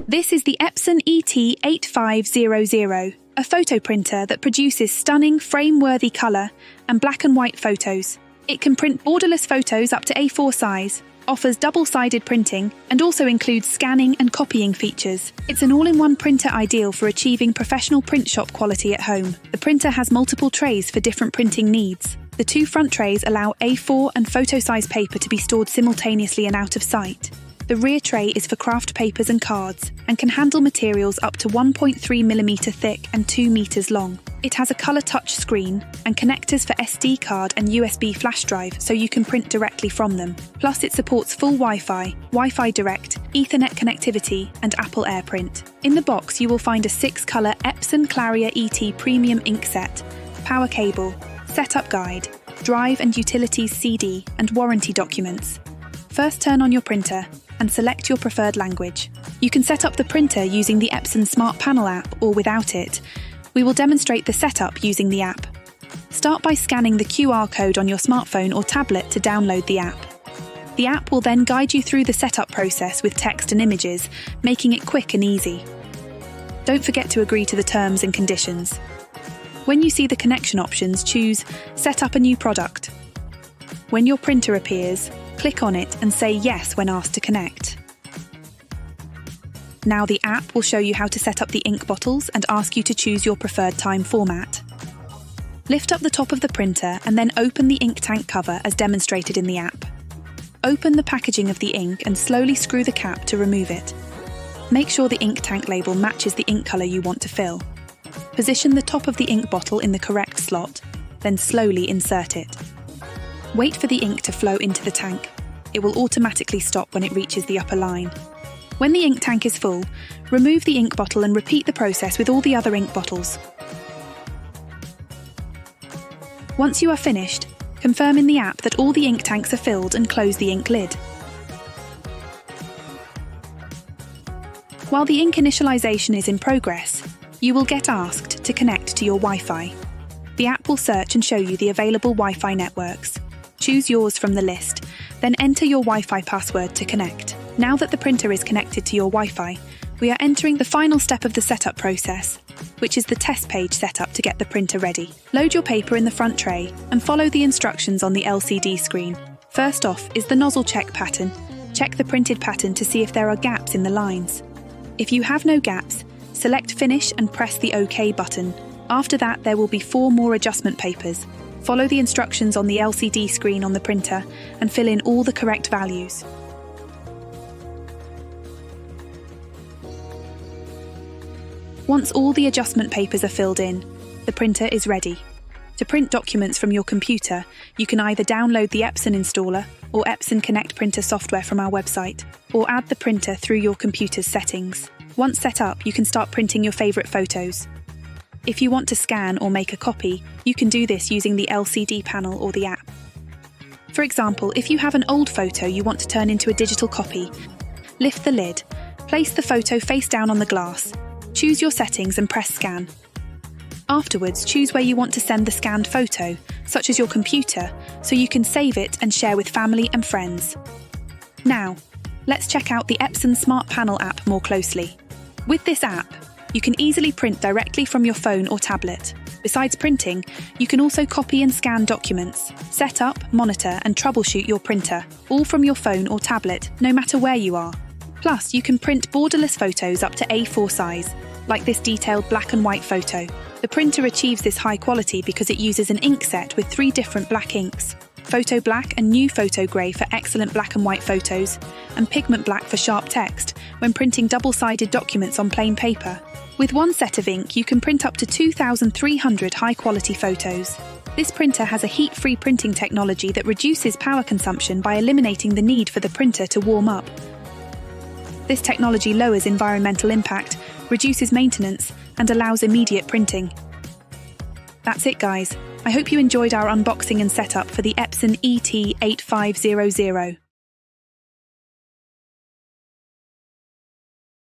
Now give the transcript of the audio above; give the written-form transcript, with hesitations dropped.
This is the Epson ET-8500, a photo printer that produces stunning frame-worthy colour and black and white photos. It can print borderless photos up to A4 size, offers double-sided printing, and also includes scanning and copying features. It's an all-in-one printer ideal for achieving professional print shop quality at home. The printer has multiple trays for different printing needs. The two front trays allow A4 and photo-size paper to be stored simultaneously and out of sight. The rear tray is for craft papers and cards, and can handle materials up to 1.3mm thick and 2 meters long. It has a colour touch screen and connectors for SD card and USB flash drive, so you can print directly from them. Plus it supports full Wi-Fi, Wi-Fi Direct, Ethernet connectivity and Apple AirPrint. In the box you will find a 6-colour Epson Claria ET Premium ink set, power cable, setup guide, drive and utilities CD and warranty documents. First turn on your printer and select your preferred language. You can set up the printer using the Epson Smart Panel app or without it. We will demonstrate the setup using the app. Start by scanning the QR code on your smartphone or tablet to download the app. The app will then guide you through the setup process with text and images, making it quick and easy. Don't forget to agree to the terms and conditions. When you see the connection options, choose Set up a new product. When your printer appears, click on it and say yes when asked to connect. Now the app will show you how to set up the ink bottles and ask you to choose your preferred time format. Lift up the top of the printer and then open the ink tank cover as demonstrated in the app. Open the packaging of the ink and slowly screw the cap to remove it. Make sure the ink tank label matches the ink colour you want to fill. Position the top of the ink bottle in the correct slot, then slowly insert it. Wait for the ink to flow into the tank. It will automatically stop when it reaches the upper line. When the ink tank is full, remove the ink bottle and repeat the process with all the other ink bottles. Once you are finished, confirm in the app that all the ink tanks are filled and close the ink lid. While the ink initialization is in progress, you will get asked to connect to your Wi-Fi. The app will search and show you the available Wi-Fi networks. Choose yours from the list, then enter your Wi-Fi password to connect. Now that the printer is connected to your Wi-Fi, we are entering the final step of the setup process, which is the test page setup to get the printer ready. Load your paper in the front tray and follow the instructions on the LCD screen. First off is the nozzle check pattern. Check the printed pattern to see if there are gaps in the lines. If you have no gaps, select Finish and press the OK button. After that, there will be 4 more adjustment papers. Follow the instructions on the LCD screen on the printer and fill in all the correct values. Once all the adjustment papers are filled in, the printer is ready. To print documents from your computer, you can either download the Epson installer or Epson Connect printer software from our website, or add the printer through your computer's settings. Once set up, you can start printing your favourite photos. If you want to scan or make a copy, you can do this using the LCD panel or the app. For example, if you have an old photo you want to turn into a digital copy, lift the lid, place the photo face down on the glass, choose your settings and press Scan. Afterwards, choose where you want to send the scanned photo, such as your computer, so you can save it and share with family and friends. Now, let's check out the Epson Smart Panel app more closely. With this app, you can easily print directly from your phone or tablet. Besides printing, you can also copy and scan documents, set up, monitor and troubleshoot your printer, all from your phone or tablet, no matter where you are. Plus, you can print borderless photos up to A4 size, like this detailed black and white photo. The printer achieves this high quality because it uses an ink set with 3 different black inks: Photo Black and New Photo Grey for excellent black and white photos, and Pigment Black for sharp text when printing double-sided documents on plain paper. With one set of ink, you can print up to 2,300 high-quality photos. This printer has a heat-free printing technology that reduces power consumption by eliminating the need for the printer to warm up. This technology lowers environmental impact, reduces maintenance, and allows immediate printing. That's it, guys. I hope you enjoyed our unboxing and setup for the Epson ET-8500.